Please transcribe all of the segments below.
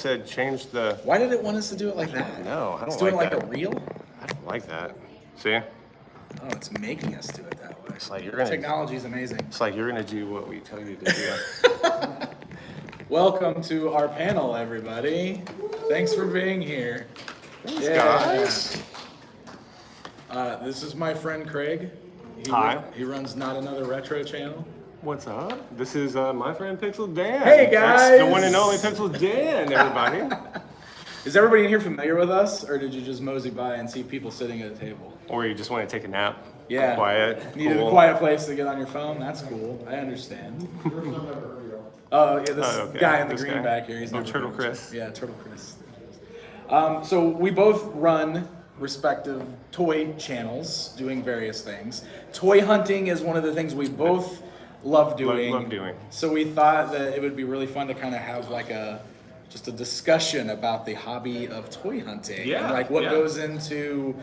said change the. Why did it want us to do it like that? No, I don't It's doing like like that. a reel? I don't like that. See? Oh, it's making us do it that way. It's like you're gonna. Technology is amazing. It's like you're gonna do what we tell you to do. Welcome to our panel, everybody. Thanks for being here. Thanks, guys. This is my friend Craig. Hi. He runs Not Another Retro channel. What's up? This is my friend Pixel Dan. Hey, guys. That's the one and only Pixel Dan, everybody. Is everybody in here familiar with us, or did you just mosey by and see people sitting at a table? Or you just want to take a nap. Yeah. Quiet. Needed cool. a quiet place to get on your phone? That's cool. I understand. Oh, yeah, this guy in the green back here. He's never Turtle heard of Chris. it. Yeah, Turtle Chris. So we both run respective toy channels doing various things. Toy hunting is one of the things we both love doing. Love doing. So we thought that it would be really fun to kind of have like just a discussion about the hobby of toy hunting. Yeah, and like what goes into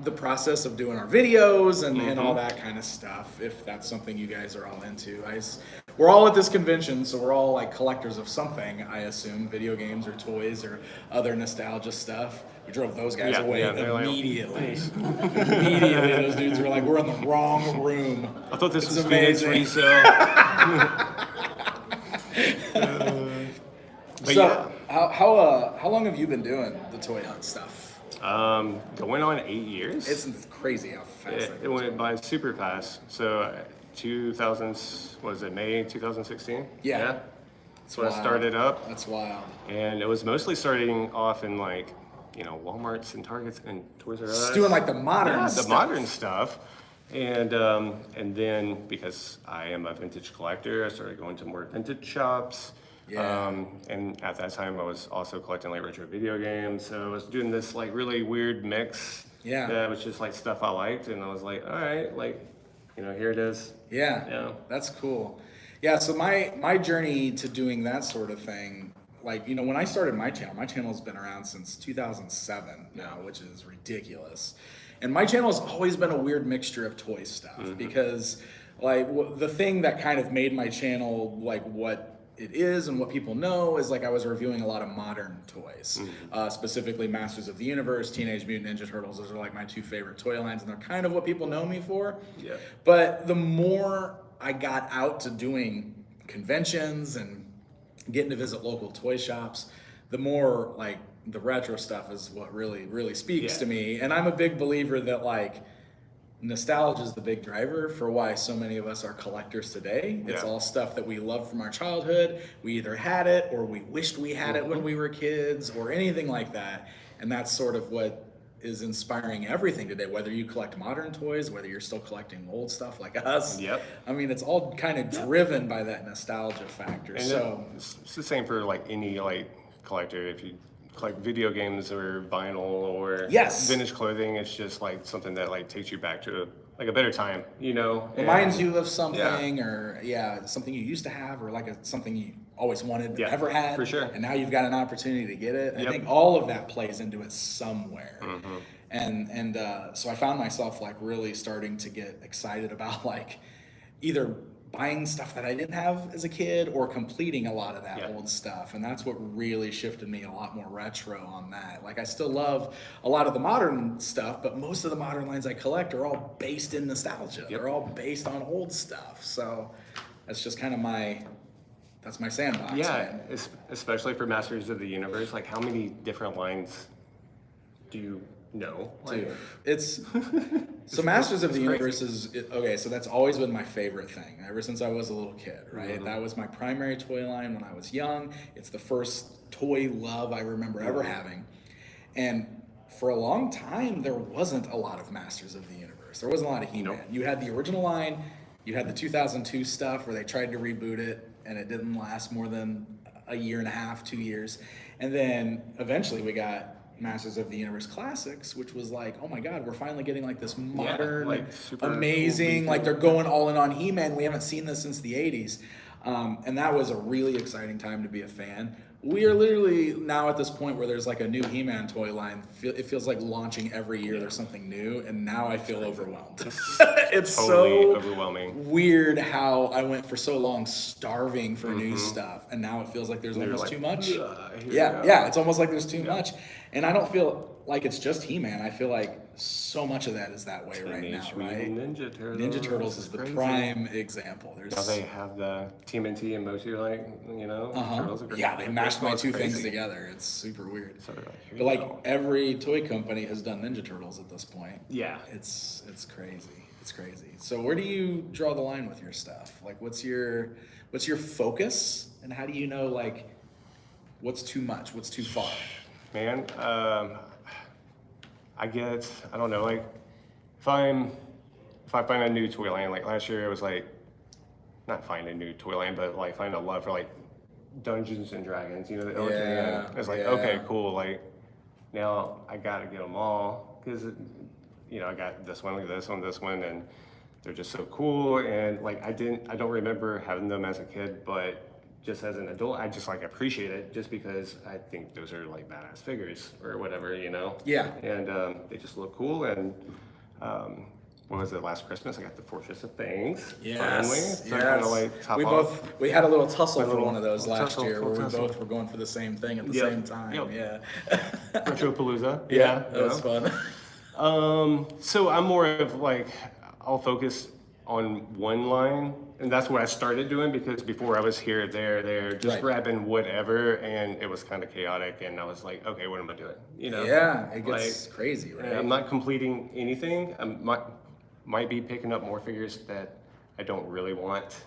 the process of doing our videos and all that kind of stuff, if that's something you guys are all into. We're all at this convention, so we're all like collectors of something, I assume, video games or toys or other nostalgia stuff. We drove those guys away immediately. Immediately, those dudes were like, we're in the wrong room. I thought this was amazing. Phoenix resale. So, how long have you been doing the toy hunt stuff? Going on 8 years. It's crazy how fast It went by super fast. So 2000, was it May 2016? Yeah. That's when I started up. That's wild. And it was mostly starting off in like, Walmarts and Targets and Toys R Us. Just doing like the modern stuff. The modern stuff. And then because I am a vintage collector, I started going to more vintage shops. Yeah. And at that time I was also collecting like retro video games. So I was doing this like really weird mix. Yeah. That was just like stuff I liked. And I was like, all right, like, here it is. Yeah. That's cool. Yeah. So my journey to doing that sort of thing, like, when I started my channel's been around since 2007 now, which is ridiculous. And my channel's always been a weird mixture of toy stuff because like the thing that kind of made my channel like what it is and what people know is like I was reviewing a lot of modern toys, specifically Masters of the Universe, Teenage Mutant Ninja Turtles. Those are like my two favorite toy lines, and they're kind of what people know me for. Yeah. But the more I got out to doing conventions and getting to visit local toy shops, the more like the retro stuff is what really speaks to me. And I'm a big believer that like nostalgia is the big driver for why so many of us are collectors today. It's all stuff that we love from our childhood. We either had it or we wished we had it when we were kids or anything like that. And that's sort of what is inspiring everything today, whether you collect modern toys, whether you're still collecting old stuff like us. Yep. I mean, it's all kind of driven by that nostalgia factor. And so it's the same for like any like collector. If you collect video games or vinyl or vintage clothing, it's just like something that like takes you back to like a better time, reminds you of something or something you used to have or like something you always wanted but never had, for sure. And now you've got an opportunity to get it. I think all of that plays into it somewhere. And so I found myself like really starting to get excited about like either buying stuff that I didn't have as a kid or completing a lot of that old stuff. And that's what really shifted me a lot more retro on that. Like I still love a lot of the modern stuff, but most of the modern lines I collect are all based in nostalgia. They're all based on old stuff. So that's just kind of that's my sandbox. Yeah, especially for Masters of the Universe. Like how many different lines do you know? Dude, it's so Masters of the Universe is okay. So that's always been my favorite thing ever since I was a little kid, right? That was my primary toy line when I was young. It's the first toy love I remember ever having, and for a long time there wasn't a lot of Masters of the Universe. There wasn't a lot of He-Man. You had the original line, you had the 2002 stuff where they tried to reboot it, and it didn't last more than a year and a half, 2 years, and then eventually we got Masters of the Universe Classics, which was like, oh my God, we're finally getting like this modern, like super amazing, cool, like they're going all in on He-Man. We haven't seen this since the 80s. And that was a really exciting time to be a fan. We are literally now at this point where there's like a new He-Man toy line. It feels like launching every year. There's something new, and now I feel overwhelmed. It's Totally so overwhelming. weird how I went for so long starving for new stuff, and now it feels like there's almost too much. Yeah, it's almost like there's too much, and I don't feel like it's just He-Man. I feel like so much of that is that way right now, right? Ninja Turtles is the prime example. Now they have the TMNT and Motu, like, you know, Turtles are great. Yeah, they mashed my two things together. It's super weird. So but like every toy company has done Ninja Turtles at this point. Yeah. It's crazy. It's crazy. So where do you draw the line with your stuff? Like what's your focus, and how do you know like what's too much, what's too far? Man, I don't know, like if I find a new toy line, like last year it was like, not find a new toy line, but like find a love for like Dungeons and Dragons, you know, the LJN. It's like, okay, cool, like now I gotta get them all, because you know, I got this one, this one, and they're just so cool. And like I don't remember having them as a kid, but just as an adult, I just like appreciate it just because I think those are like badass figures or whatever, you know? Yeah. And they just look cool. And what was it, last Christmas? I got the Fortress of Things. Yes. Finally. So I kind of like top off. We had a little tussle for one of those last year where we both were going for the same thing at the same time. Yeah. Retropalooza. Yeah, that was fun. So I'm more of like, I'll focus on one line, and that's what I started doing, because before I was here, there, just grabbing whatever, and it was kind of chaotic, and I was like, okay, what am I doing? You know? Yeah, it gets like, crazy, right? I'm not completing anything. I might be picking up more figures that I don't really want,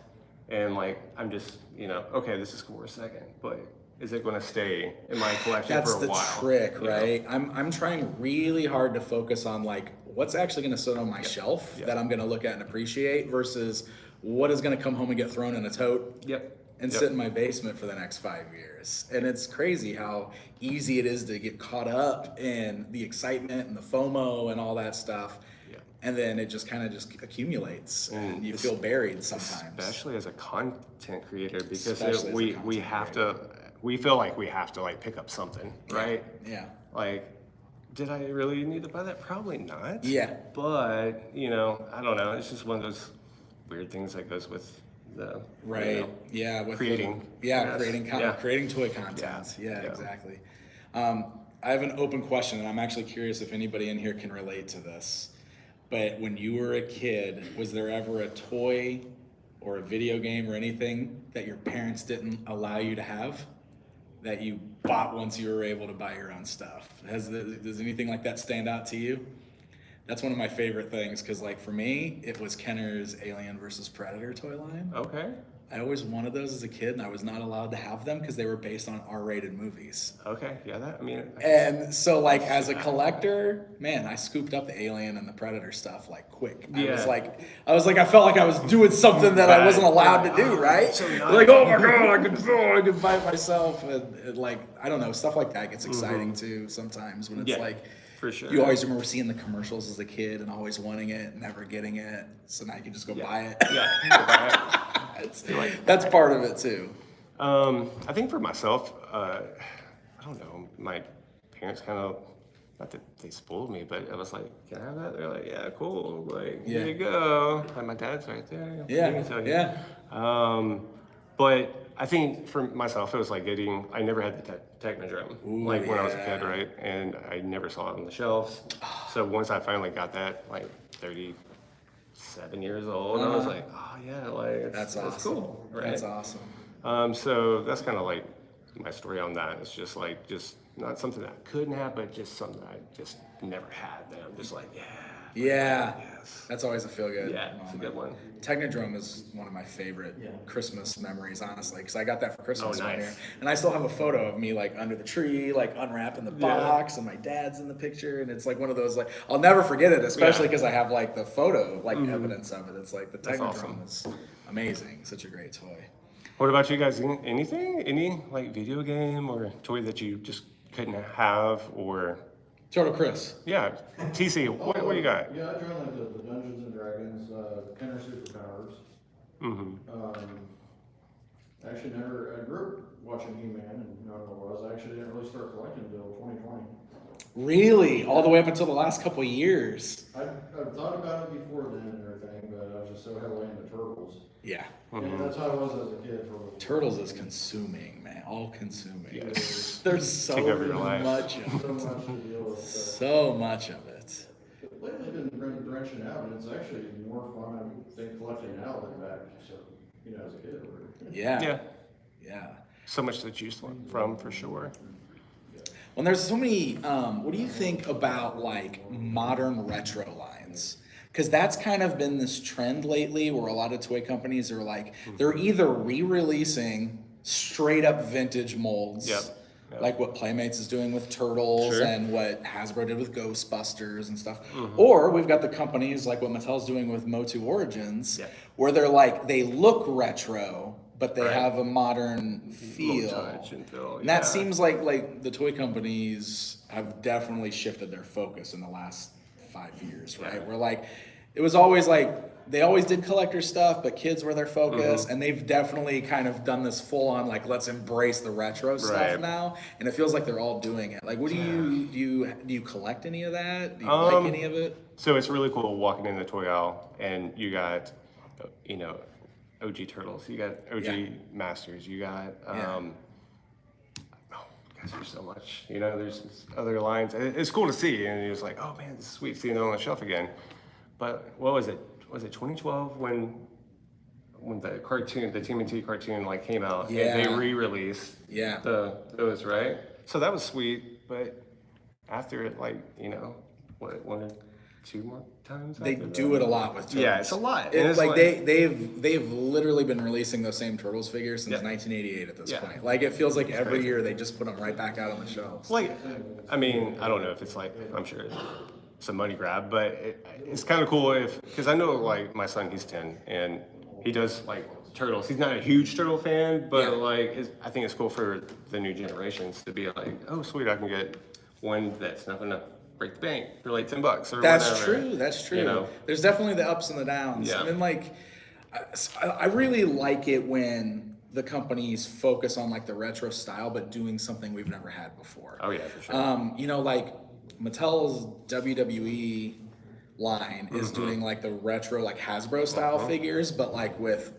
and like I'm just, you know, okay, this is cool for a second, but is it going to stay in my collection for a while? That's the trick, right? I'm trying really hard to focus on like what's actually going to sit on my shelf that I'm going to look at and appreciate versus what is going to come home and get thrown in a tote and sit in my basement for the next 5 years. And it's crazy how easy it is to get caught up in the excitement and the FOMO and all that stuff. And then it just kind of just accumulates, and you feel buried sometimes. Especially as a content creator, because we feel like we have to like pick up something, right? Yeah. Like, did I really need to buy that? Probably not. Yeah. But, you know, I don't know. It's just one of those weird things that goes with the you know, with creating. Creating toy content. Yeah, exactly. I have an open question, and I'm actually curious if anybody in here can relate to this. But when you were a kid, was there ever a toy or a video game or anything that your parents didn't allow you to have that you bought once you were able to buy your own stuff? Does anything like that stand out to you? That's one of my favorite things, because like for me, it was Kenner's Alien vs. Predator toy line. Okay. I always wanted those as a kid, and I was not allowed to have them because they were based on R-rated movies. Okay, yeah, And so, like, as a collector, man, I scooped up the Alien and the Predator stuff like quick. I was like, I felt like I was doing something that I wasn't allowed to do, right? So like, oh my god, I could buy it myself, and like, I don't know, stuff like that gets exciting too sometimes when it's like. For sure. You always remember seeing the commercials as a kid and always wanting it, never getting it. So now you can just go buy it. That's part of it too. I think for myself, I don't know, my parents kind of, not that they spoiled me, but I was like, can I have that? They're like, yeah, cool. Like, here you go. Like, my dad's right there. But I think for myself, it was like I never had the Technodrome, when I was a kid, right? And I never saw it on the shelves. So once I finally got that, like 37 years old, I was like, oh yeah, like, that's awesome. It's cool, right? That's awesome. So that's kind of like my story on that. It's just like, not something that I couldn't have, but just something that I just never had. That I'm just like, that's always a feel good. Yeah, it's a good one. Technodrome is one of my favorite Christmas memories, honestly, because I got that for Christmas one year, and I still have a photo of me like under the tree, like unwrapping the box, and my dad's in the picture, and it's like one of those like I'll never forget it, especially because I have like the photo, like evidence of it. It's like the Technodrome is amazing, such a great toy. What about you guys? Any like video game or toy that you just couldn't have, or? Turtle Chris. Yeah, TC, what do you got? Yeah, I joined like the Dungeons and Dragons, Kenner Superpowers. Actually, never. I grew watching He-Man and knowing what it was. I actually didn't really start collecting until 2020. Really? All the way up until the last couple of years? I've thought about it before then and everything, but I was just so heavily into Turtles. Yeah. And that's how I was as a kid. Turtles is consuming, man. All consuming. Yes. There's so Take over your life. much of So much to deal with. So much of it. Lately, I've been branching out, and it's actually more fun, I think, collecting now than back, so, as a kid. Yeah. Yeah. Yeah. So much to choose from, for sure. Well, there's so many, what do you think about like modern retro lines? Because that's kind of been this trend lately where a lot of toy companies are like, they're either re-releasing straight up vintage molds. Yep. Like what Playmates is doing with Turtles Sure. and what Hasbro did with Ghostbusters and stuff. Or we've got the companies like what Mattel's doing with Motu Origins, where they're like, they look retro, but they Right. have a modern feel. Touch and feel, And that yeah. seems like the toy companies have definitely shifted their focus in the last 5 years, right? Yeah. Where like, it was always like, they always did collector stuff, but kids were their focus, and they've definitely kind of done this full on like, let's embrace the retro stuff Right. now, and it feels like they're all doing it. Like, what do you collect any of that? Do you like any of it? So it's really cool walking in the toy aisle and you got, OG Turtles, you got OG Yeah. Masters, you got, Yeah. oh, guys, there's so much, there's other lines. It's cool to see, and you're just like, oh man, this is sweet, seeing it on the shelf again. But what was it? Was it 2012 when the cartoon, the TMNT cartoon, like came out and Yeah. they re-released Yeah. those, right? So that was sweet, but after it, like, what, one or two more times? They after do that? it a lot with Turtles. Yeah, it's a lot. And It's it's like they've literally been releasing those same Turtles figures since Yeah. 1988 at this Yeah. point. Like it feels like every crazy. year they just put them right back out on the shelves. It's like, I mean, I don't know if it's like, I'm sure it's a money grab, but it's kind of cool because I know like my son, he's 10, and he does like Turtles. He's not a huge Turtle fan, but Yeah. like, I think it's cool for the new generations to be like, oh sweet, I can get one that's not gonna break the bank for like $10 or That's whatever. true. That's true. You know? There's definitely the ups and the downs. Yeah. I mean, like, I really like it when the companies focus on like the retro style, but doing something we've never had before. Oh yeah, for sure. Like Mattel's WWE line is Mm-hmm. doing like the retro, like Hasbro style figures, but like with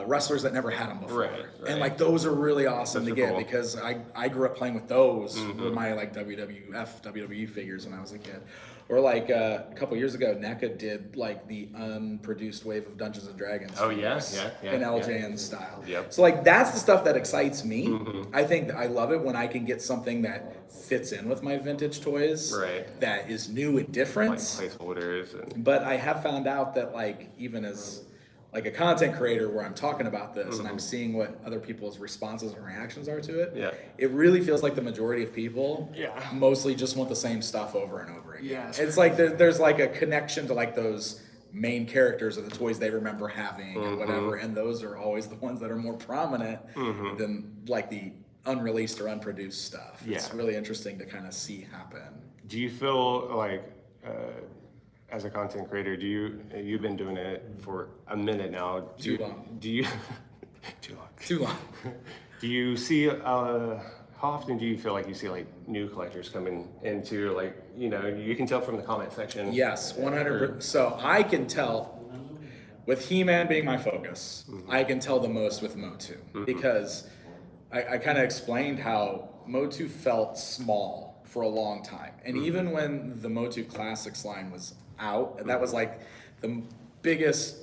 wrestlers that never had them before. Right, right. And like those are really awesome Those to are get cool. because I grew up playing with those with my like WWE figures when I was a kid. Or like a couple years ago, NECA did like the unproduced wave of Dungeons and Dragons. Oh, yeah, figures yeah, in yeah. LJN style. Yep. So like that's the stuff that excites me. I think that I love it when I can get something that fits in with my vintage toys. Right. That is new and different. Like placeholders and But I have found out that like even as like a content creator where I'm talking about this and I'm seeing what other people's responses and reactions are to it, Yeah. it really feels like the majority of people Yeah. mostly just want the same stuff over and over again. Yes. It's like there's like a connection to like those main characters or the toys they remember having or whatever, and those are always the ones that are more prominent than like the unreleased or unproduced stuff. It's Yeah. really interesting to kind of see happen. do you feel like, as a content creator, you've been doing it for a minute now? Too long. Do you too long? Too long. Do you see how often do you feel like you see like new collectors coming into like you can tell from the comment section? Yes, 100%. So I can tell with He-Man being my focus, I can tell the most with Motu because I kind of explained how Motu felt small for a long time. And even when the Motu Classics line was out, that was like the biggest,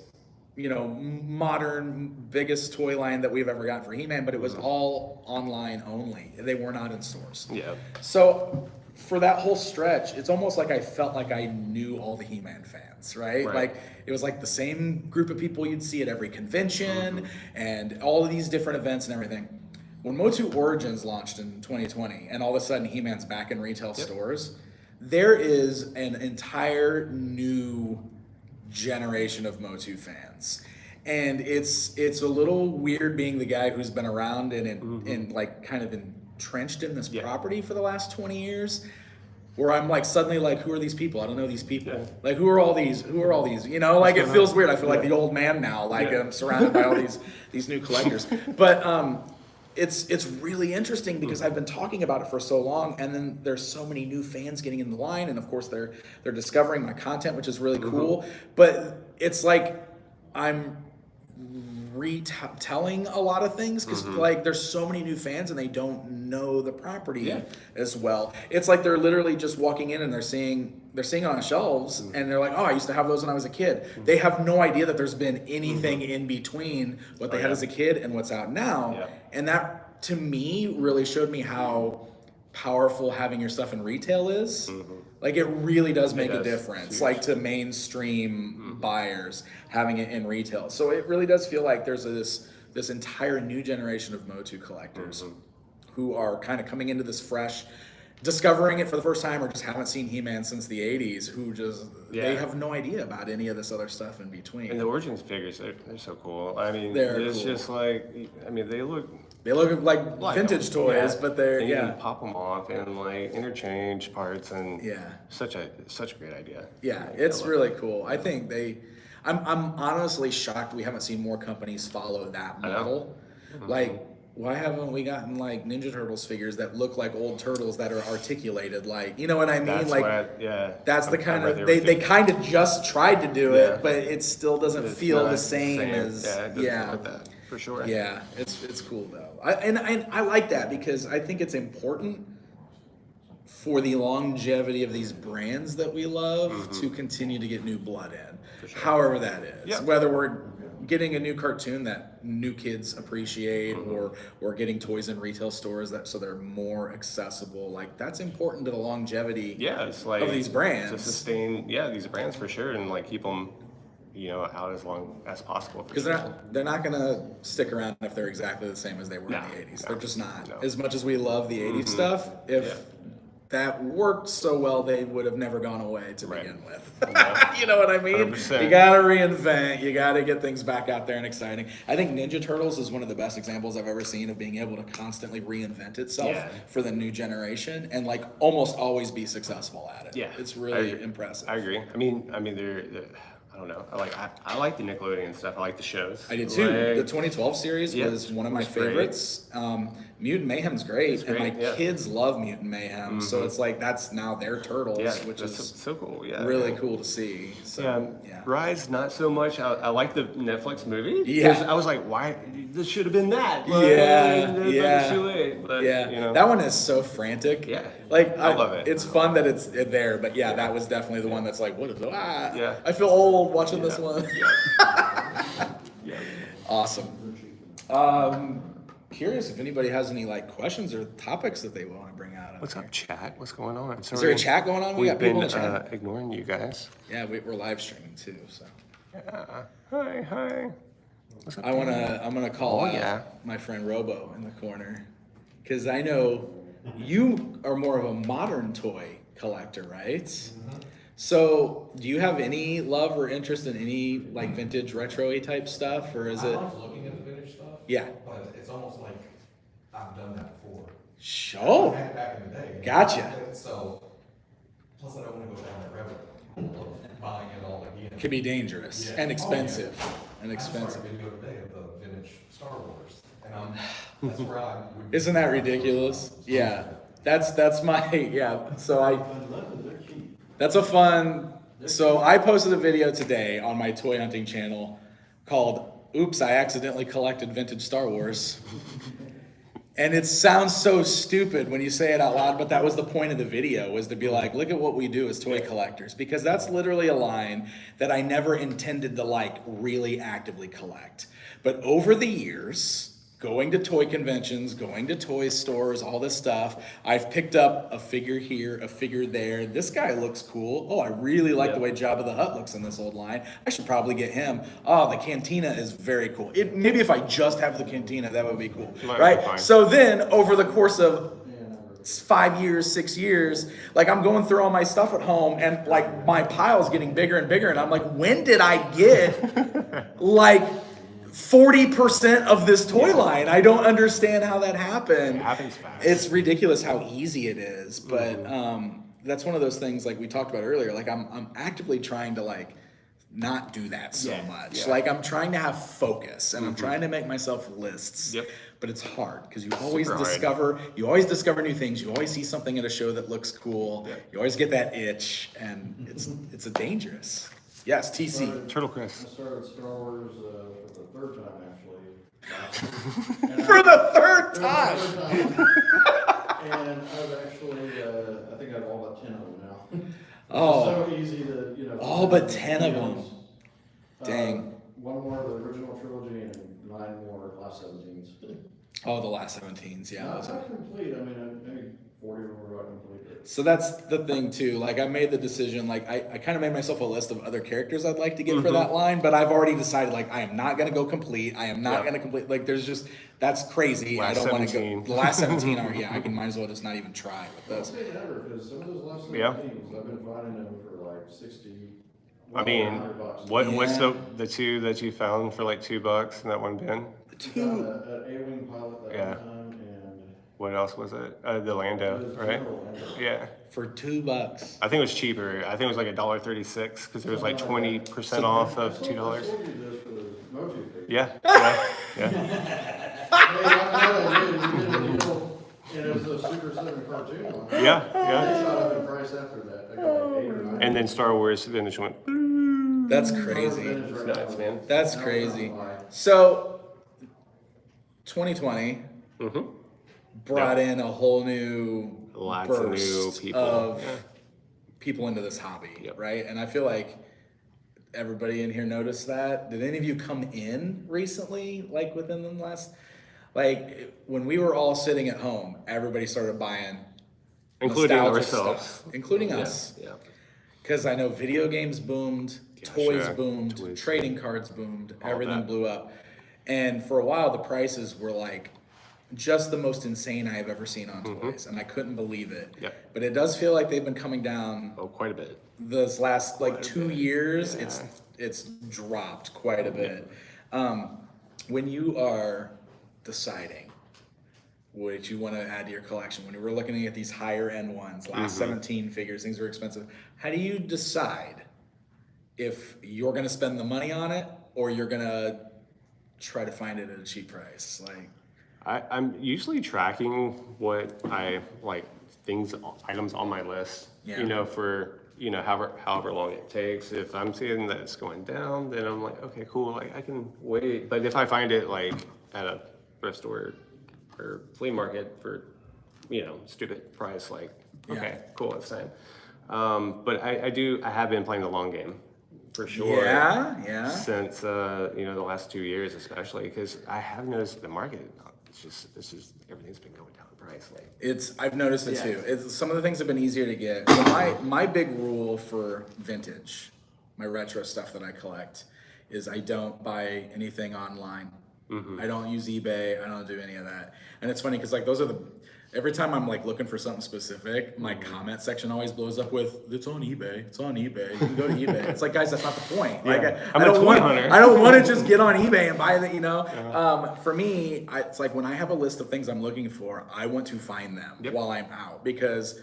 modern, biggest toy line that we've ever gotten for He-Man, but it was all online only. They were not in stores. Yeah. So for that whole stretch, it's almost like I felt like I knew all the He-Man fans, right? Right. Like it was like the same group of people you'd see at every convention and all of these different events and everything. When Motu Origins launched in 2020 and all of a sudden He-Man's back in retail stores, there is an entire new generation of Motu fans. And it's a little weird being the guy who's been around and like kind of entrenched in this property for the last 20 years. where I'm like suddenly like, who are these people? I don't know these people. Yeah. Like, who are all these? Who are all these? You know, like it feels weird. I feel like the old man now. Like I'm surrounded by all these new collectors. But it's really interesting because I've been talking about it for so long, and then there's so many new fans getting in the line, and of course they're discovering my content, which is really cool. But it's like I'm retelling a lot of things because like there's so many new fans and they don't know the property as well. It's like they're literally just walking in and they're seeing it on shelves and they're like, oh, I used to have those when I was a kid. They have no idea that there's been anything in between what they had as a kid and what's out now. And that to me really showed me how powerful having your stuff in retail is. Like it really does make a difference, like to mainstream buyers having it in retail. So it really does feel like there's this entire new generation of Motu collectors who are kind of coming into this fresh, discovering it for the first time, or just haven't seen He-Man since the 80s, who just, they have no idea about any of this other stuff in between. And the Origins figures, they're so cool. I mean, They're it's cool. just like, I mean, they look like vintage toys, but they're, and you can pop them off and like interchange parts and such a great idea. Yeah, it's really cool. I think I'm honestly shocked we haven't seen more companies follow that model. Like, why haven't we gotten like Ninja Turtles figures that look like old turtles that are articulated? Like, you know what I mean? That's like, that's the kind of, they they kind of just tried to do it, but it still doesn't feel the same as, it doesn't feel like that, for sure. Yeah, it's cool though. I like that because I think it's important for the longevity of these brands that we love to continue to get new blood in, however that is. Whether we're getting a new cartoon that new kids appreciate, or getting toys in retail stores so they're more accessible. Like that's important to the longevity it's like of these brands. To sustain these brands for sure, and like keep them out as long as possible. Because they're not gonna stick around if they're exactly the same as they were in the 80s. They're just not. As much as we love the 80s stuff, if that worked so well, they would have never gone away to begin with. You know what I mean? 100%. You gotta reinvent, you gotta get things back out there and exciting. I think Ninja Turtles is one of the best examples I've ever seen of being able to constantly reinvent itself for the new generation and like almost always be successful at it. It's really impressive. I agree. I mean, they're I don't know. I like the Nickelodeon stuff. I like the shows. I did too. The 2012 series was one of my favorites. Mutant Mayhem's great, and my kids love Mutant Mayhem. So it's like that's now their Turtles, which is so cool. Really cool to see. So, Rise, not so much. I like the Netflix movie. Yeah. I was like, why? This should have been that. It's too late. But, that one is so frantic. Yeah. Like I love it. It's fun that it's there, but that was definitely the one that's like, what is it? I feel old watching this one. Awesome. Curious if anybody has any like questions or topics that they want to bring out. What's up, chat? What's going on? Is there a chat going on? We got people in the chat. Ignoring you guys. Yeah, we're live streaming too. So. Hi. What's up? I'm gonna call out my friend Robo in the corner, because I know you are more of a modern toy collector, right? So, do you have any love or interest in any like vintage retro-y type stuff, or is it? I like looking at the vintage stuff. Yeah. But it's almost like I've done that before. Sure. I had it back in the day. Gotcha. So, plus I don't want to go down that rabbit hole of buying it all again. It can be dangerous and expensive. I saw a video today of the vintage Star Wars, and that's where I. Isn't that ridiculous? Yeah. That's my So that's a fun. So I posted a video today on my toy hunting channel called "Oops, I accidentally collected vintage Star Wars." And it sounds so stupid when you say it out loud, but that was the point of the video, was to be like, look at what we do as toy collectors. Because that's literally a line that I never intended to like really actively collect. But over the years, going to toy conventions, going to toy stores, all this stuff, I've picked up a figure here, a figure there. This guy looks cool. Oh, I really like the way Jabba the Hutt looks in this old line. I should probably get him. Oh, the cantina is very cool. Maybe if I just have the cantina, that would be cool, right? So then, over the course of 5 years, 6 years, like I'm going through all my stuff at home, and like my pile's getting bigger and bigger, and I'm like, when did I get like 40% of this toy line? I don't understand how that happened. It happens fast. It's ridiculous how easy it is, but that's one of those things like we talked about earlier. Like I'm actively trying to like not do that so Yeah, much. yeah. Like I'm trying to have focus and I'm trying to make myself lists. Yep. But it's hard because you always Super hard. discover new things. You always see something at a show that looks cool. Yeah. You always get that itch, and it's a dangerous. Yes, TC. Turtle Chris. I started Star Wars for the third time, actually. And For the third For the time. third time. And I've actually, I think I have all but 10 of them now. Oh. It's so easy to, you know. All but 10 of them. Uh, Dang. One more of the original trilogy and 9 more last 17s. Oh, the last 17s, yeah. Not Those are. complete, I mean, maybe 40 of them were about complete. So that's the thing too. Like I made the decision. Like I kind of made myself a list of other characters I'd like to get for that line, but I've already decided like I am not gonna go complete. I am not gonna complete. Like there's just that's crazy. Last I don't want to 17. go. The last 17 are I can might as well just not even try with I'll those. say never, because some of those last Yeah. 17s, I've been finding them for like 60. I mean, $100. what's Yeah. the two that you found for like $2 in that one bin? Got an A-wing pilot that Yeah. time, and What else was it? The Lando, it was right? General Lando. Yeah. For $2. I think it was cheaper. I think it was like $1.36 because it was like 20% off of I $2. sold you this for the Motu figure. Yeah, yeah, yeah. Hey, I did, you did a deal, and it was a Super 7 cartoon one. Yeah, They yeah. shot up in price after that. I got like 8 or 9. And then Star Wars vintage went. That's It's crazy. nuts, man. That's Now crazy. it's like- So 2020 Mm-hmm. brought in a whole new Lots of new burst people. of Yeah. people into this hobby, Yep. right? And I feel like everybody in here noticed that. Did any of you come in recently, like within the last, like when we were all sitting at home, everybody started buying, Including nostalgic ourselves. stuff, including us, Yeah. because I know video games boomed, Gosh, toys yeah. boomed, Toys. trading cards boomed, All everything that. blew up, and for a while the prices were like just the most insane I have ever seen on toys, and I couldn't believe it. Yep. But it does feel like they've been coming down Oh, quite a bit. this last like Quite a 2 bit, years. yeah. It's dropped quite a bit. When you are deciding what you want to add to your collection, when you were looking at these higher end ones, last 17 figures, things are expensive. How do you decide if you're going to spend the money on it or you're going to try to find it at a cheap price? Like, I'm usually tracking what I like items on my list. Yeah. You know, for however long it takes. If I'm seeing that it's going down, then I'm like, okay, cool. Like I can wait. But if I find it like at a thrift store or flea market for stupid price, like okay, cool, it's time. But I have been playing the long game for sure. yeah. Since the last 2 years, especially because I have noticed the market. It's just everything's been going down in price. Like I've noticed it Yeah. too. Some of the things have been easier to get. So my big rule for vintage, my retro stuff that I collect, is I don't buy anything online. I don't use eBay. I don't do any of that. And it's funny because like those are every time I'm like looking for something specific, my comment section always blows up with "It's on eBay. It's on eBay. You can go to eBay." It's like, guys, that's not the point. Like Yeah. I I'm a don't toy want hunter. I don't want to just get on eBay and buy that. For me, it's like when I have a list of things I'm looking for, I want to find them Yep. while I'm out because,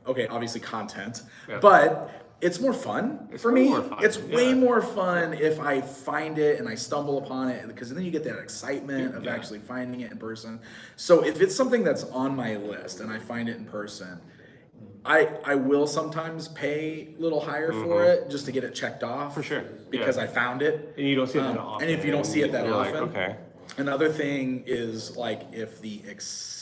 okay, obviously content, Yeah. but it's more fun for way me. more fun, It's way yeah. more fun if I find it and I stumble upon it because then you get that excitement of Yeah. actually finding it in person. So if it's something that's on my list and I find it in person, I will sometimes pay a little higher for it just to get it checked off. For sure, Because yeah. I found it. and you don't see it that often. And if you don't see it that you're often, like, okay. Another thing is like if the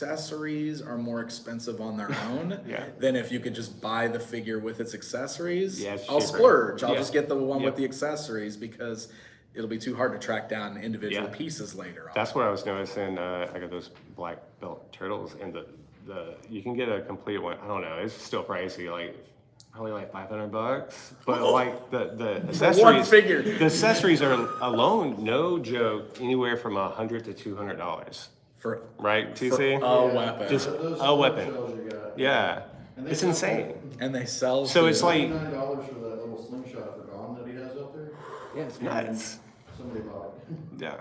accessories are more expensive on their own, Yeah. then if you could just buy the figure with its accessories, Yeah, it's I'll cheaper. splurge. I'll Yeah. just get the one with Yep. the accessories because it'll be too hard to track down individual Yeah. pieces later on. That's what I was noticing. I got those black belt turtles, and the you can get a complete one. I don't know. It's still pricey, like probably like $500. But like the accessories, one figure. the accessories are alone, no joke, anywhere from $100 to $200. for Right, TC? a weapon. Just Those a weapon. shells you got. Yeah, And they it's sell insane. and they sell So to- it's like, $99 for that little slingshot for Dom that he has up there. yeah, it's nuts. Somebody bought it. Yeah,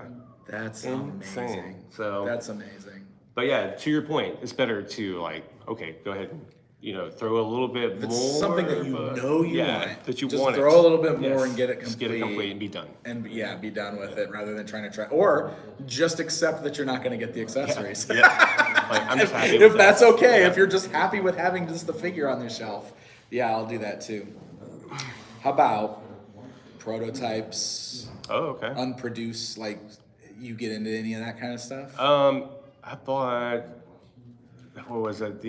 that's insane. amazing. So That's amazing. But yeah, to your point, it's better to like, okay, go ahead and throw a little bit If more. it's something that you know you want, that you just want throw a little bit more Yes. and get it Just complete. get it complete and be done. And be done with it rather than trying to try, or just accept that you're not going to get the accessories. Yeah. Like, I'm just happy If with that's that. okay, Yeah. if you're just happy with having just the figure on your shelf, yeah, I'll do that too. How about prototypes, Oh, okay. unproduced, like you get into any of that kind of stuff? I bought, what was it?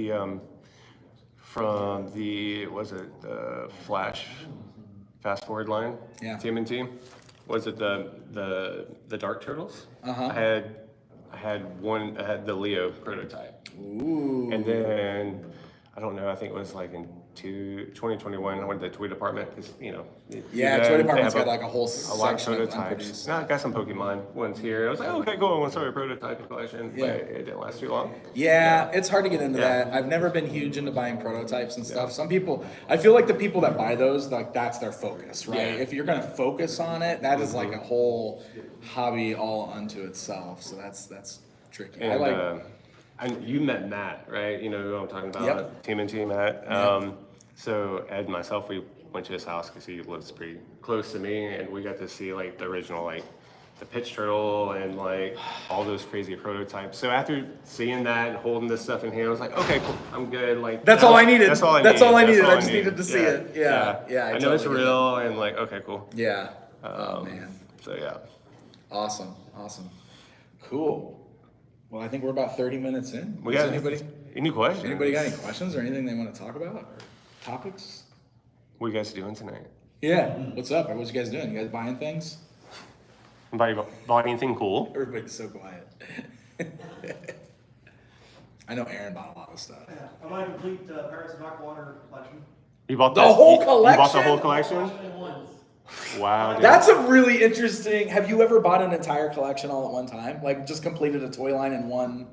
From the Flash Fast Forward line? Yeah. TMNT? Was it the Dark Turtles? Uh-huh. I had the Leo prototype. Ooh. And then, I don't know, I think it was like in 2021, I went to the toy department because, Yeah, toy department's got like a whole a lot of section of prototypes. unproduced. No, I got some Pokemon ones here. I was like, okay, cool, I want to start a prototype collection. Yeah. But it didn't last too long. Yeah, it's hard to get into Yeah. that. I've never been huge into buying prototypes and stuff. Some people, I feel like the people that buy those, like that's their focus, right? Yeah. If you're gonna focus on it, that is like a whole hobby all unto itself. So that's tricky. And, and you met Matt, right? You know who I'm talking about? Yep. TMNT Matt. Yeah. So Ed and myself, we went to his house because he lives pretty close to me, and we got to see like the original, like the pitch turtle and like all those crazy prototypes. So after seeing that and holding this stuff in hand, I was like, okay, cool, I'm good. Like That's all I needed. That's all I That's needed. all I That's needed. all I just needed to see it. Yeah. I know totally it's get real, and like, okay, cool. that. Yeah. Oh man. So yeah. Awesome. Cool. Well, I think we're about 30 minutes in. We Does got any questions? anybody got any questions or anything they want to talk about? Or topics? What are you guys doing tonight? Yeah. What's up? What you guys doing? You guys buying things? Anybody bought anything cool? Everybody's so quiet. I know Aaron bought a lot of stuff. Yeah, I bought a complete Pirates of Blackwater collection. You bought The whole You bought the collection? whole collection? Collection in one. Wow. Dude. That's a really interesting. Have you ever bought an entire collection all at one time? Like just completed a toy line in one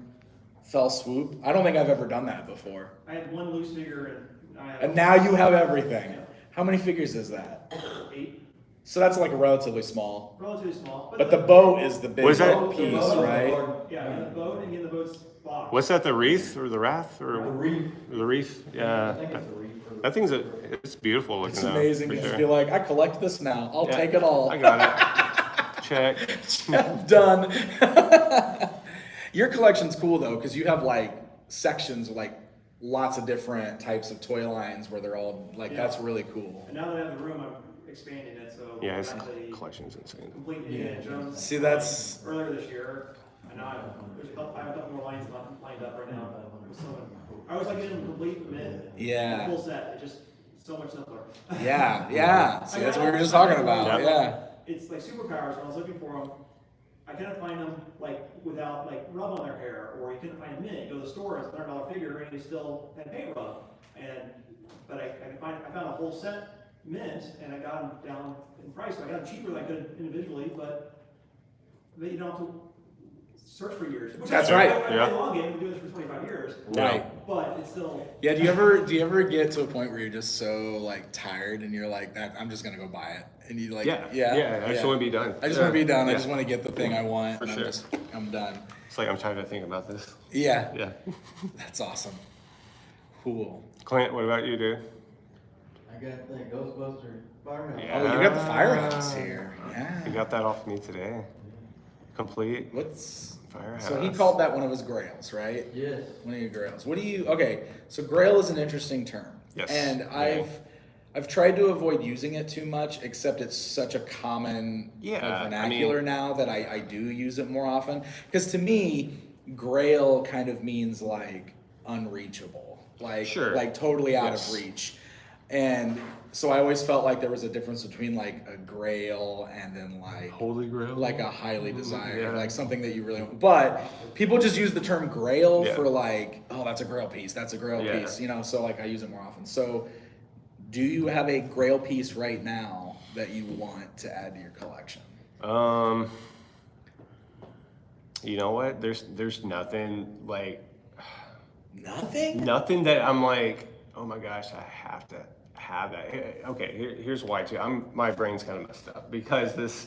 fell swoop? I don't think I've ever done that before. I had one loose figure and I And had now you have everything. How many figures is that? 8, So that's like relatively small. relatively small. But the boat is the big Was that- piece, boat, right? Yeah, in the boat and in the boat's box. What's that? The wreath or the wrath or The reef. the wreath? I Yeah. think it's a reef. That thing's it's beautiful looking. It's though, amazing for to just sure. be like, I collect this now. I'll Yeah, take it all. I got it. Check. Done. Your collection's cool though, because you have like sections with like lots of different types of toy lines where they're all like, Yeah. that's really cool. And now that I have the room, I'm expanding it, so. Yeah, his actually collection's insane. complete Indiana Jones. See, that's- Earlier this year, and now I have a couple more lines lined up right now. I always like getting them complete mid. Yeah. Full set, it's just so much simpler. Yeah. See, that's what we were just talking about. Yeah. Yeah. It's like superpowers, when I was looking for them, I couldn't find them like without like rub on their hair, or you couldn't find a mint. You go to the store, it's a $100 figure, and you still had paint rub. But I found a whole set mint, and I got them down in price. So I got them cheaper than I could individually, but you don't have to search for years. Which That's I- right. I played Yeah. a long game, I've been doing this for 25 years. Right. But it's still. Yeah, do you ever get to a point where you're just so like tired and you're like that I'm just gonna go buy it and you like Yeah. I just want to be done. I just want to be done. I Yeah. just want to get the thing I want. For and sure. I'm done. It's like I'm trying to think about this. Yeah, Yeah. that's awesome. Cool. Clint, what about you, dude? I got the Ghostbuster firehouse. Yeah. Oh, you got the firehouse here. Yeah. You got that off me today. Complete What's firehouse. so he called that one of his grails, right? Yes. One of your grails. What do you? Okay, so grail is an interesting term. Yes. And Yeah. I've tried to avoid using it too much, except it's such a common Yeah, vernacular now that I do use it more often. Because to me, grail kind of means like unreachable, like Sure. like totally out Yes. of reach. And so I always felt like there was a difference between like a grail and then like Holy Grail. like a highly desired, Yeah. like something that you really want. But people just use the term grail Yeah. for like, oh, that's a grail piece, that's a grail Yeah. piece, you know, so like I use it more often. So do you have a grail piece right now that you want to add to your collection? You know what? There's nothing like Nothing? that I'm like, oh my gosh, I have to have that. Okay, here's why too. My brain's kind of messed up because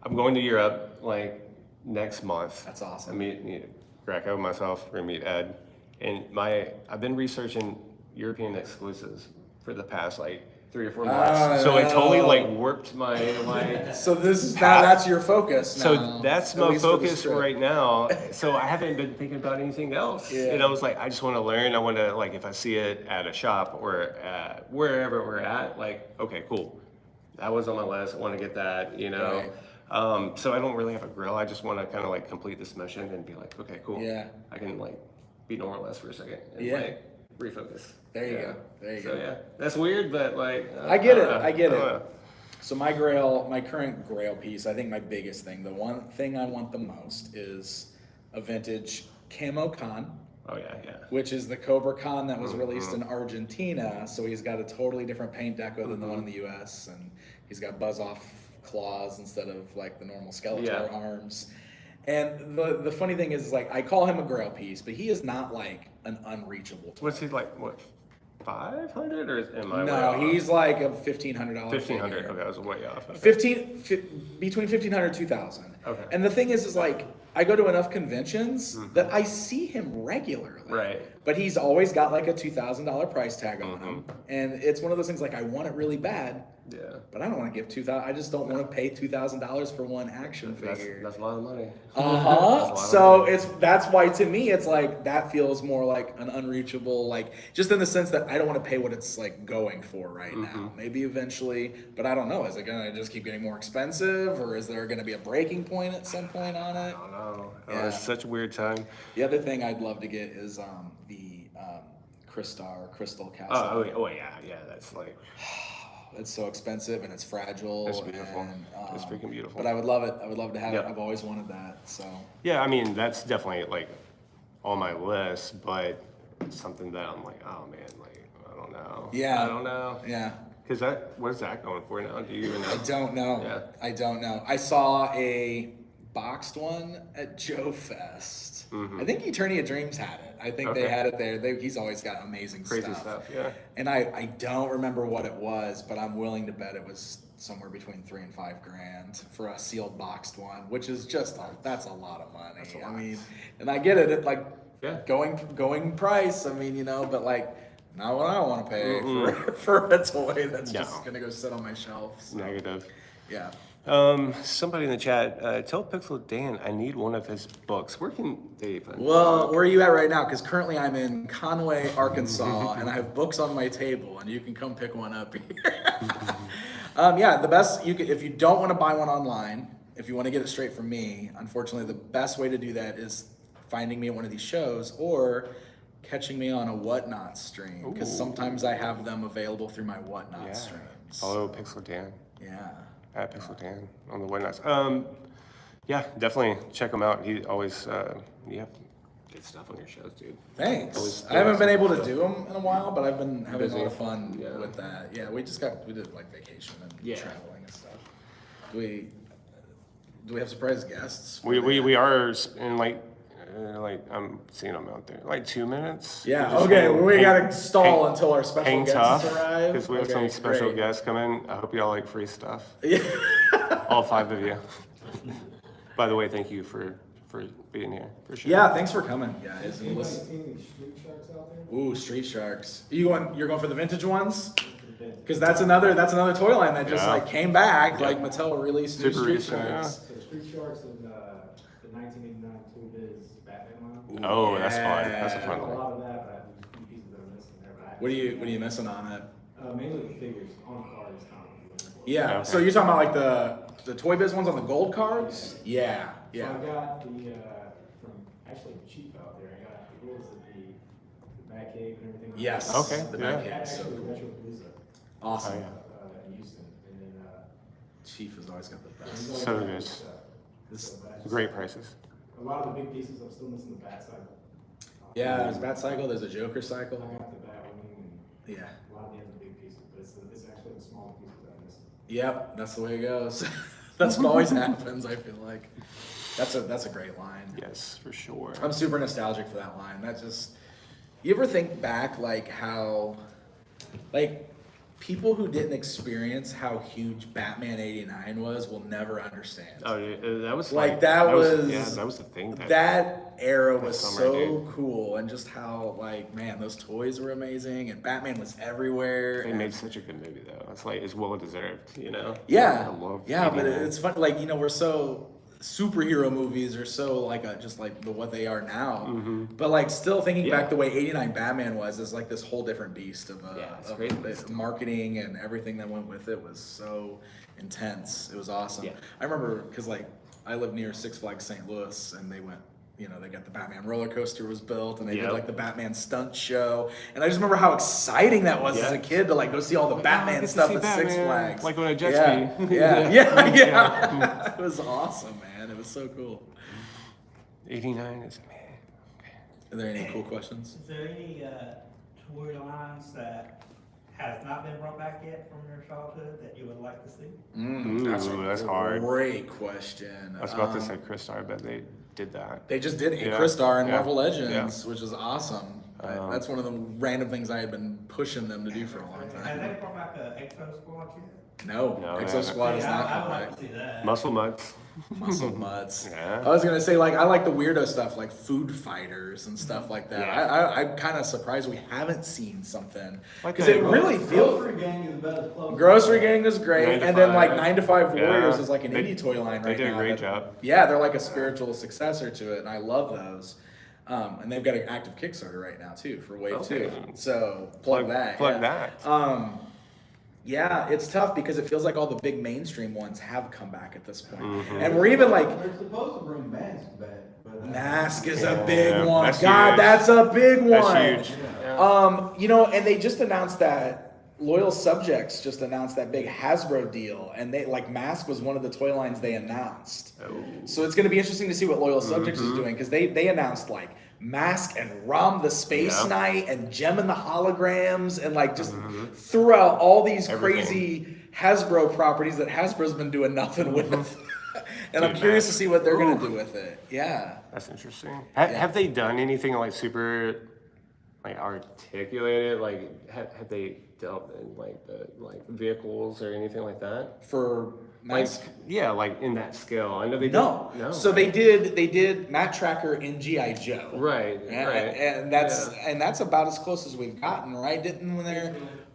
I'm going to Europe like next month. That's awesome. I meet Greco, myself, we're gonna meet Ed, and I've been researching European exclusives for the past like 3 or 4 months. So it totally like warped my like. So this is now that's your focus. So now, that's at my least for this focus trip. right now. So I haven't been thinking about anything else. Yeah. And I was like, I just want to learn. I want to like, if I see it at a shop or wherever we're at, like, okay, cool. That was on my list. I want to get that, you know. Right. So I don't really have a grill. I just want to kind of like complete this mission and be like, okay, cool. Yeah. I can like be normalist for a second and Yeah. like refocus. There you Yeah. go. There you So go. yeah, that's weird, but like I get it. don't know. I get don't it. know. So my Grail, my current Grail piece, I think my biggest thing, the one thing I want the most is a vintage camo con, Oh yeah, yeah. which is the Cobra Con that was released in Argentina. So he's got a totally different paint deco than the one in the US, and he's got buzz off claws instead of like the normal Skeletor arms. And the funny thing is like I call him a Grail piece, but he is not like an unreachable toy. What's he like? What, 500 or am I way No, off? he's like a $1,500. 1500. figure. Okay, I was way off. Okay. Between 1,500 and 2,000. Okay. And the thing is like I go to enough conventions that I see him regularly. Right. But he's always got like a $2,000 price tag on him, Mm-hmm. and it's one of those things like I want it really bad, Yeah. but I don't want to give $2,000. I just don't want to pay $2,000 for one action That's, figure. that's a lot of money. Uh-huh. So that's why to me it's like that feels more like an unreachable, like just in the sense that I don't want to pay what it's like going for right now. Maybe eventually, but I don't know. Is it gonna just keep getting more expensive, or is there gonna be a breaking point at some point on it? I don't know. Yeah. It's such a weird time. The other thing I'd love to get is the Crystal Castle. Oh yeah, yeah. That's like, It's so expensive and it's fragile. It's beautiful. And, It's freaking beautiful. But I would love it. I would love to have Yep. it. I've always wanted that. So yeah. I mean, that's definitely like on my list, but it's something that I'm like, oh man, like I don't know. Yeah. I don't know. yeah. Cause what is that going for now? Do you even know? I don't know. Yeah. I don't know. I saw a boxed one at Joe Fest. I think Eternia Dreams had it. I think they Okay. had it there. He's always got amazing Crazy stuff. Yeah. And I don't remember what it was, but I'm willing to bet it was somewhere between $3,000 and $5,000 for a sealed boxed one, which is just that's a lot of money. a I lot. mean, and I get it. It like Yeah. going price. I mean, but like not what I want to pay for a toy that's No. just gonna go sit on my shelf. So, Negative. yeah. Somebody in the chat, tell Pixel Dan I need one of his books. Where can they find? Well, where are you at right now? Because currently I'm in Conway, Arkansas, and I have books on my table, and you can come pick one up here. Yeah, the best if you don't want to buy one online, if you want to get it straight from me, unfortunately, the best way to do that is finding me at one of these shows or catching me on a Whatnot stream, because Ooh. sometimes I have them available through my Whatnot Yeah. streams. Follow Pixel Dan Yeah. at Pixel Dan on the whatnots. Yeah, definitely check him out. He always, you have good stuff on your shows, dude. Thanks. Always I haven't been able to awesome. do them in a while, but I've been having Busy. a lot of fun Yeah. with that. Yeah, we did like vacation and Yeah. traveling and stuff. Do we have surprise guests? We are in like I'm seeing them out there. Like 2 minutes. Yeah. Just Okay. hang- We hang- gotta stall hang- until our special hang guests tough, arrive. because we have Okay, some special great. guests coming. I hope y'all like free stuff. Yeah. All 5 of you. By the way, thank you for being here. Appreciate Yeah. Thanks for coming, guys. And listen. Any street sharks out there? Ooh, Street Sharks. You're going for the vintage ones? Because that's another toy line that just Yeah. like came back. Yeah. Like Mattel released new Super Street recent, yeah. Sharks. So Street Sharks and the 1989 Tool Biz Batman line. it. Oh, that's fun. That's a Yeah. fun A one. lot of that, but I have a few pieces that are missing there. But I What are you missing on it? mainly the figures on cards. Kind of. Yeah. Okay. So you're talking about like the Toy Biz ones on the gold cards? Yeah. So Yeah. I got the from actually cheap out there. I got the rules of the Batcave and everything. like Yes. that. Okay, The yeah. back That end. So actually cool. Retropalooza Awesome. Oh, yeah. in Houston, and then Chief has always got the there's best. always So other good. stuff. This- So, but I just- Great prices. A lot of the big pieces, I'm still missing the Bat Cycle. Yeah, there's Bat Cycle, there's a Joker I Cycle. got the Batwing and Yeah. a lot of the other big pieces, but it's actually the smaller pieces that I'm missing. Yep, that's the way it goes. That's what always happens, I feel like. That's a great line. Yes, for sure. I'm super nostalgic for that line. That just, you ever think back like how, like people who didn't experience how huge Batman '89 was will never understand. Oh, yeah, that was Like, that was yeah, that was the thing. That era was summer, so dude. cool, and just how, like, man, those toys were amazing, and Batman was everywhere. They and- made such a good movie though. It's like it's well deserved, you know. Yeah, I love yeah, but 89. it's fun. Like, you know, we're so superhero movies are so like just like what they are now. But like still thinking Yeah. back the way '89 Batman was is like this whole different beast of, it's of great. the marketing and everything that went with it was so intense. It was awesome. Yeah. I remember because like I live near Six Flags St. Louis, and they went. You know, they got the Batman roller coaster was built, and they did Yep. like the Batman stunt show, and I just remember how exciting that was as a Yeah. kid to like go see all the I Batman get to stuff see at Six Batman, Flags. like on a jet yeah. ski. Yeah. It was awesome, man. It was so cool. 89 is man. Are there any cool questions? Is there any toy lines that has not been brought back yet from your childhood that you would like to see? That's hard. Great question. I was about to say Crystar, but they did that. They just did a Yeah. Crystar in Yeah. Marvel Legends, which is awesome. That's one of the random things I had been pushing them to do for a long Have time. they brought back an Exo Squad yet? No, No, they Exo haven't. Squad has Yeah, not I come would back. like to see that. Muscle Mutts. Muscle Mutts. Yeah. I was gonna say like I like the weirdo stuff like Food Fighters and stuff like that. Yeah. I'm kind of surprised we haven't seen something Like because the it really feels. Grocery Gang is about as close. Grocery Gang is great, 9 to and then like 5. 9 to 5 Yeah. Warriors is like an They- indie toy line right now. They did a great that- job. Yeah, they're like a spiritual successor to it, and I love those. And they've got an active Kickstarter right now too for Wave Okay. 2. So plug that. Plug yeah. that. Yeah, it's tough because it feels like all the big mainstream ones have come back at this point, Mm-hmm. and we're even like. They're supposed to bring Mask back, but Mask is a Yeah, big one. that's God, huge. that's a big one. That's huge. You know, and they just announced that Loyal Subjects just announced that big Hasbro deal, and they like Mask was one of the toy lines they announced. Oh. So it's going to be interesting to see what Loyal Subjects is doing because they announced like Mask and Rom the Space Yeah. Knight and Gem and the Holograms and like just threw out all these Everything. crazy Hasbro properties that Hasbro's been doing nothing with. And I'm Dude, curious to Mask. see what they're going to do with it. Yeah. That's interesting. Have they done anything like super, like articulated? Like, have they dealt in like the vehicles or anything like that? For Like, Mask. yeah, like in that scale. I know they No. did. No. So they did Matt Tracker in G.I. Joe. Right. And, right. and that's about as close as we've gotten, right?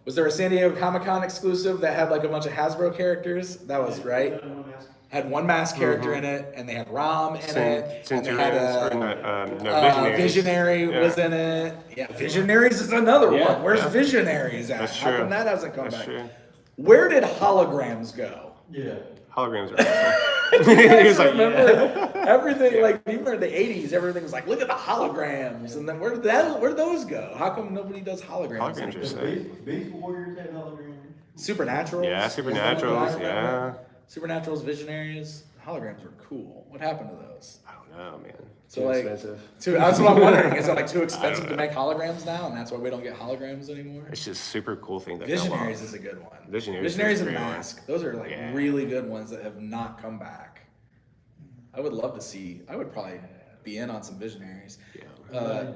Was there a San Diego Comic-Con exclusive that had like a bunch of Hasbro characters? That was right. Had one Mask character in it, and they had Rom in it, and they had Visionary Yeah. was in it. Yeah, Visionaries is another Yeah, one. Where's yeah. Visionaries at? That's How true. come that hasn't come That's back? true. Where did holograms go? yeah. Holograms are awesome. You He guys was like, remember everything? Like you remember the '80s? Everything was like, look at the holograms, and then where'd those go? How come nobody does holograms? Holograms are anymore? sick. Beast Warriors had holograms. Supernaturals. Yeah, is that what I Supernaturals. remember? Yeah. Supernaturals, Visionaries, holograms were cool. What happened to those? I don't know, man. So, Too like, expensive. That's what I'm wondering. Is it like too expensive know. to make holograms now, and that's why we don't get holograms anymore? It's just super cool thing that Visionaries is a good one. Visionaries Visionaries is a and great one. Mask. Those are like Yeah. really good ones that have not come back. I would love to see. I would probably be in on some Visionaries. Yeah.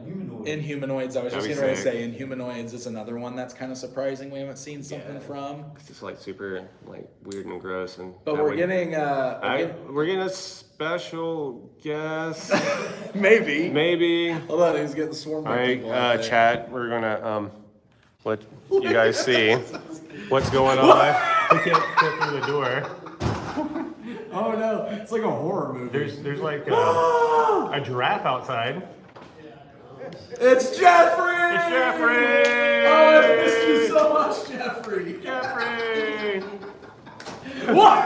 Humanoid. Inhumanoids. I was just That'd be getting ready to sick. say Inhumanoids is another one that's kind of surprising. We haven't seen something Yeah. from. It's just like super like weird and gross and. But that we're would- getting we're getting a special guest. maybe. Maybe. Hold on, he's getting swarmed All by right, people. out there. chat. We're gonna let you guys see what's going on. We can't get through the door. Oh no, it's like a horror movie. There's like a giraffe outside. It's Jeffrey! It's Jeffrey! Oh, I missed you so much, Jeffrey. Jeffrey! What?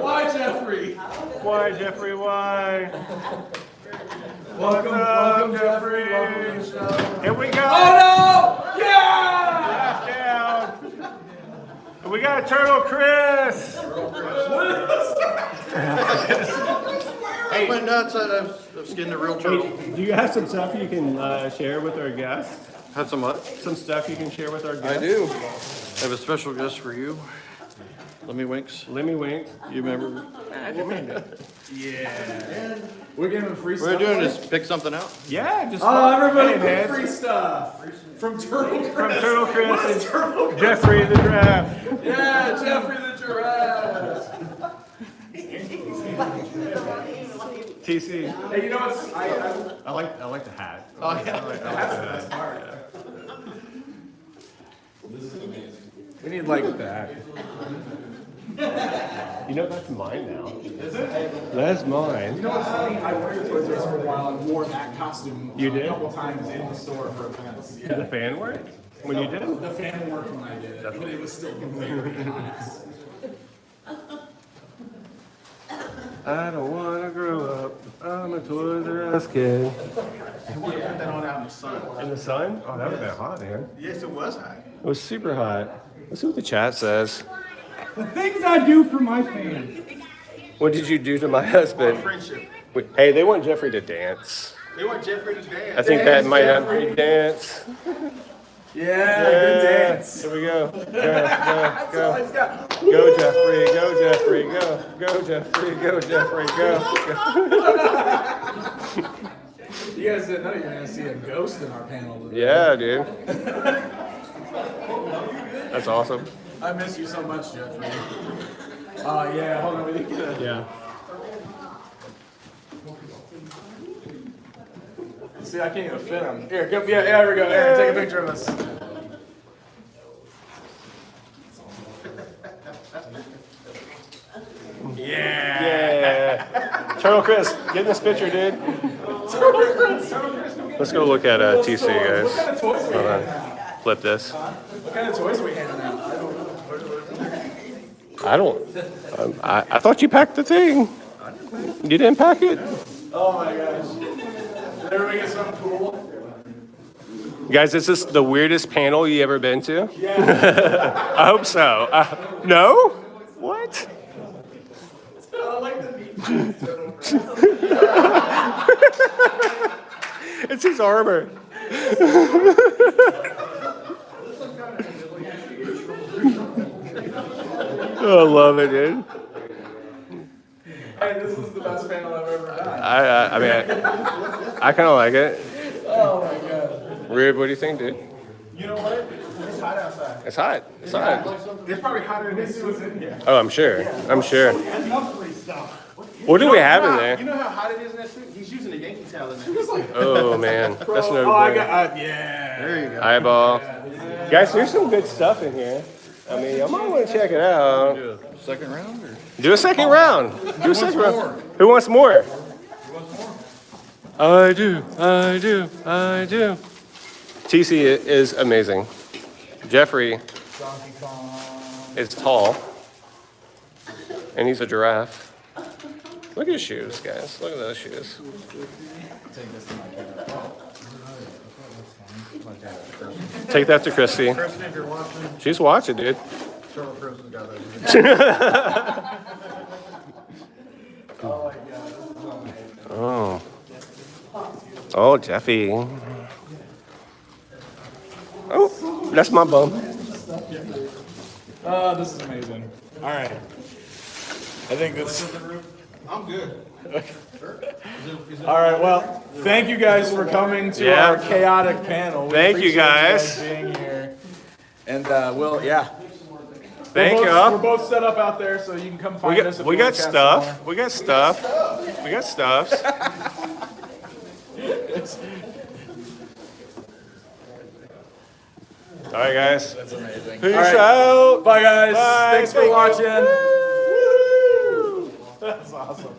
Why, Jeffrey? Why, Jeffrey? Why? Welcome, up, Jeffrey. Jeffrey? Welcome to the show. Here we go! Oh no! Yeah! Giraffe down! And we got a turtle, Chris! I went outside. I've skinned a real turtle. Do you have some stuff you can share with our guests? Had some what? Some stuff you can share with our guests? I do. I have a special guest for you. Lemmy Winks. Lemmy Wink. You remember? Yeah. We're giving free What stuff. we're doing away? is pick something out. Yeah, just Oh, everybody Hey, get man. free stuff from Turtle Chris. From Turtle Chris What is and Turtle Chris? Jeffrey the Giraffe. Yeah, Jeffrey the Giraffe. TC. Hey, you know what's I like the hat. Oh yeah, that's the best part. This is amazing. We need like that. You know that's mine now. Is it? That's mine. You know what's funny? I worked at Toys R Us for a while and wore that costume You did? a couple times in the store for events. Did the fan work when you did it? The fan worked when I did it, but it was still very hot. I don't wanna grow up. I'm a Toys R Us kid. I want to put that on out in the sun. In the sun? Oh, that would have been hot, man. Yes, it was hot. It was super hot. Let's see what the chat says. The things I do for my fans. What did you do to my husband? Friendship. Wait, hey, they want Jeffrey to dance. They want Jeffrey to I dance. think that might not be dance. Yeah, good dance. Here we go. Go, That's all go, he's got. go. Go, Jeffrey. Go, Jeffrey. Go. Go, Jeffrey. Go, Jeffrey. Go. You guys didn't know you're gonna see a ghost in our panel today. Yeah, dude. That's awesome. I miss you so much, Jeffrey. Oh yeah, hold on, we need to get a... Yeah. See, I can't even fit him. Here, go, yeah, there we go. Aaron, take a picture of us. Yeah. Turtle Chris, get in this picture, dude. Let's go look at TC, What guys. kind of toys we Hold on. handing out? Flip this. What kind of toys we handing out? I thought you packed the thing. You didn't pack it? Oh my gosh. Did everybody get something cool? Guys, is this the weirdest panel you ever been to? Yeah. I hope so. No? What? I like the meat. It's his armor. I love it, dude. Hey, this is the best panel I've ever done. I mean, I kind of like it. Oh my god. Rib, what do you think, dude? You know what? It's hot outside. It's hot. It's hot. It's probably hotter than this was in here. Oh, I'm sure. I'm sure. Lovely stuff. What do we have in You there? know how hot it is in that suit? He's using a Yankee towel in there. Oh, man. That's no Oh, I good. got, yeah. There you go. Eyeball. Guys, there's some good stuff in here. I mean, I might want to check it out. Second round or? Do a second round. Do a second round. Who wants more? I do. I do. I do. TC is amazing. Jeffrey is tall. And he's a giraffe. Look at his shoes, guys. Look at those shoes. Take that to Christy. Kristen, if you're watching, She's watching, dude. Turtle Chris has got those. Oh. Oh, Jeffy. Oh, that's my bum. Oh, this is amazing. All right. I think this. I'm good. All right. Well, thank you guys for coming to Yeah. our chaotic panel. We Thank you, appreciate guys. being here. And yeah. Thank We're you. both set up out there, so you can come find us. If We you got wanna cast some stuff. We got stuff. We got stuffs. All right, guys. That's amazing. Peace All right. out. Bye, guys. Bye. Thanks for Thank you. watching. Woo. That's awesome.